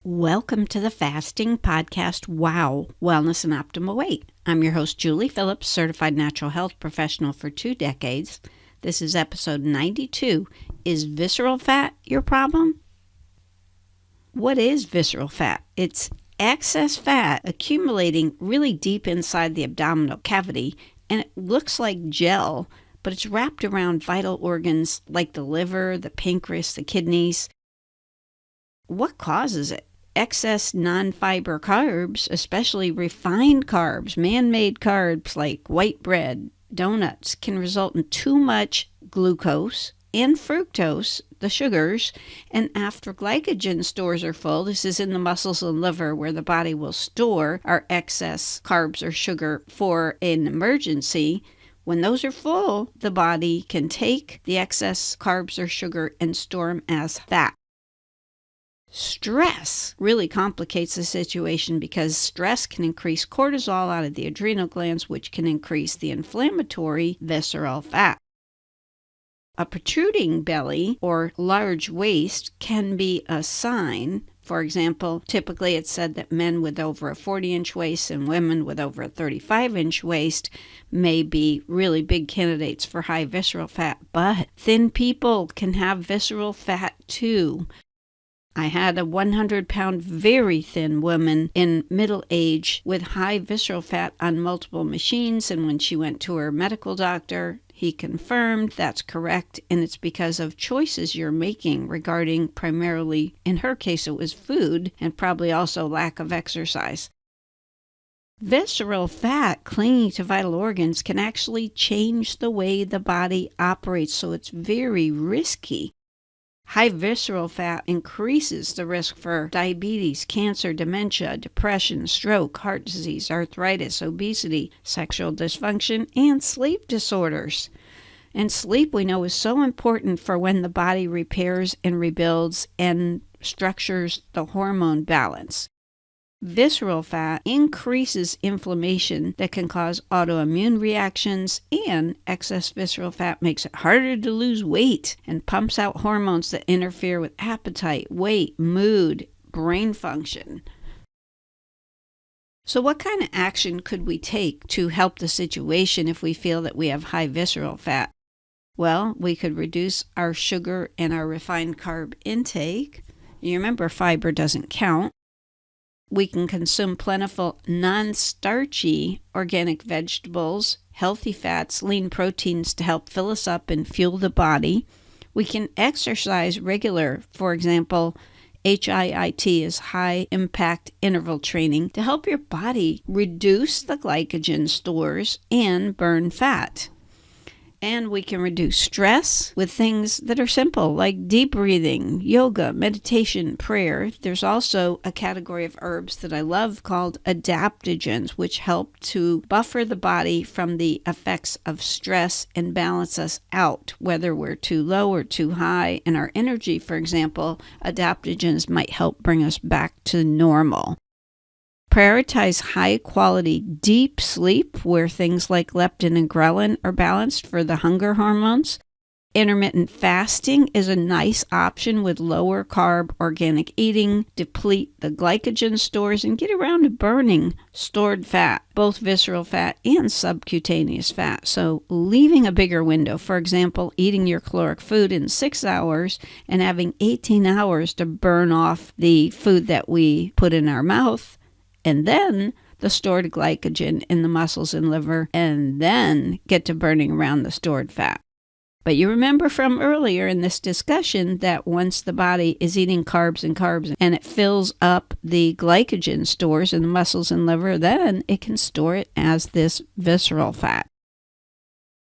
Welcome to the Fasting Podcast, Wow, Wellness and Optimal Weight. I'm your host, Julie Phillips, certified natural health professional for 2 decades. This is episode 92. Is visceral fat your problem? What is visceral fat? It's excess fat accumulating really deep inside the abdominal cavity, and it looks like gel, but it's wrapped around vital organs like the liver, the pancreas, the kidneys. What causes it? Excess non-fiber carbs, especially refined carbs, man-made carbs like white bread, donuts, can result in too much glucose and fructose, the sugars, and after glycogen stores are full, this is in the muscles and liver where the body will store our excess carbs or sugar for an emergency. When those are full, the body can take the excess carbs or sugar and store them as fat. Stress really complicates the situation because stress can increase cortisol out of the adrenal glands, which can increase the inflammatory visceral fat. A protruding belly or large waist can be a sign. For example, typically it's said that men with over a 40-inch waist and women with over a 35-inch waist may be really big candidates for high visceral fat, but thin people can have visceral fat too. I had a 100-pound, very thin woman in middle age with high visceral fat on multiple machines, and when she went to her medical doctor, he confirmed that's correct, and it's because of choices you're making regarding primarily, in her case, it was food, and probably also lack of exercise. Visceral fat clinging to vital organs can actually change the way the body operates, so it's very risky. High visceral fat increases the risk for diabetes, cancer, dementia, depression, stroke, heart disease, arthritis, obesity, sexual dysfunction, and sleep disorders. And sleep, we know, is so important for when the body repairs and rebuilds and structures the hormone balance. Visceral fat increases inflammation that can cause autoimmune reactions, and excess visceral fat makes it harder to lose weight and pumps out hormones that interfere with appetite, weight, mood, brain function. So what kind of action could we take to help the situation if we feel that we have high visceral fat? Well, we could reduce our sugar and our refined carb intake. You remember, fiber doesn't count. We can consume plentiful, non-starchy organic vegetables, healthy fats, lean proteins to help fill us up and fuel the body. We can exercise regular, for example, HIIT is high impact interval training to help your body reduce the glycogen stores and burn fat. And we can reduce stress with things that are simple, like deep breathing, yoga, meditation, prayer. There's also a category of herbs that I love called adaptogens, which help to buffer the body from the effects of stress and balance us out, whether we're too low or too high. In our energy, for example, adaptogens might help bring us back to normal. Prioritize high-quality, deep sleep where things like leptin and ghrelin are balanced for the hunger hormones. Intermittent fasting is a nice option with lower carb organic eating, deplete the glycogen stores, and get around to burning stored fat, both visceral fat and subcutaneous fat. So leaving a bigger window, for example, eating your caloric food in 6 hours and having 18 hours to burn off the food that we put in our mouth, and then the stored glycogen in the muscles and liver, and then get to burning around the stored fat. But you remember from earlier in this discussion that once the body is eating carbs and it fills up the glycogen stores in the muscles and liver, then it can store it as this visceral fat.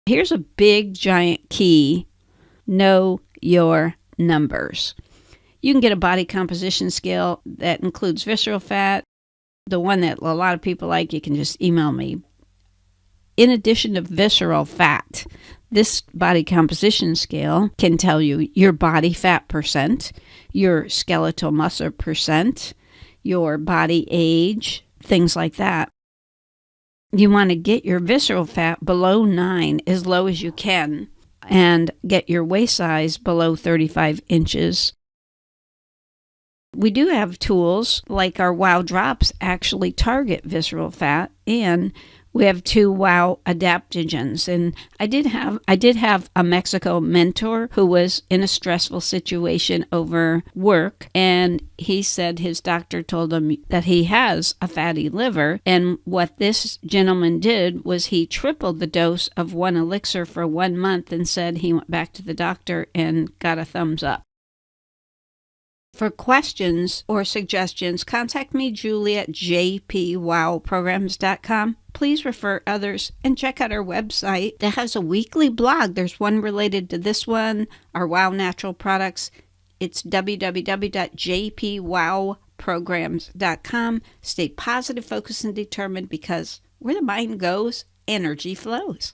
Here's a big giant key: know your numbers. You can get a body composition scale that includes visceral fat. The one that a lot of people like, you can just email me. In addition to visceral fat, this body composition scale can tell you your body fat percent, your skeletal muscle percent, your body age, things like that. You want to get your visceral fat below 9, as low as you can, and get your waist size below 35 inches. We do have tools like our WOW drops actually target visceral fat, and we have 2 WOW adaptogens. And I did have a Mexico mentor who was in a stressful situation over work, and he said his doctor told him that he has a fatty liver. And what this gentleman did was he tripled the dose of one elixir for 1 month and said he went back to the doctor and got a thumbs up. For questions or suggestions, contact me, Julie, at jpwowprograms.com. Please refer others and check out our website that has a weekly blog. There's one related to this one, our WOW Natural products. It's www.jpwowprograms.com. Stay positive, focused, and determined, because where the mind goes, energy flows.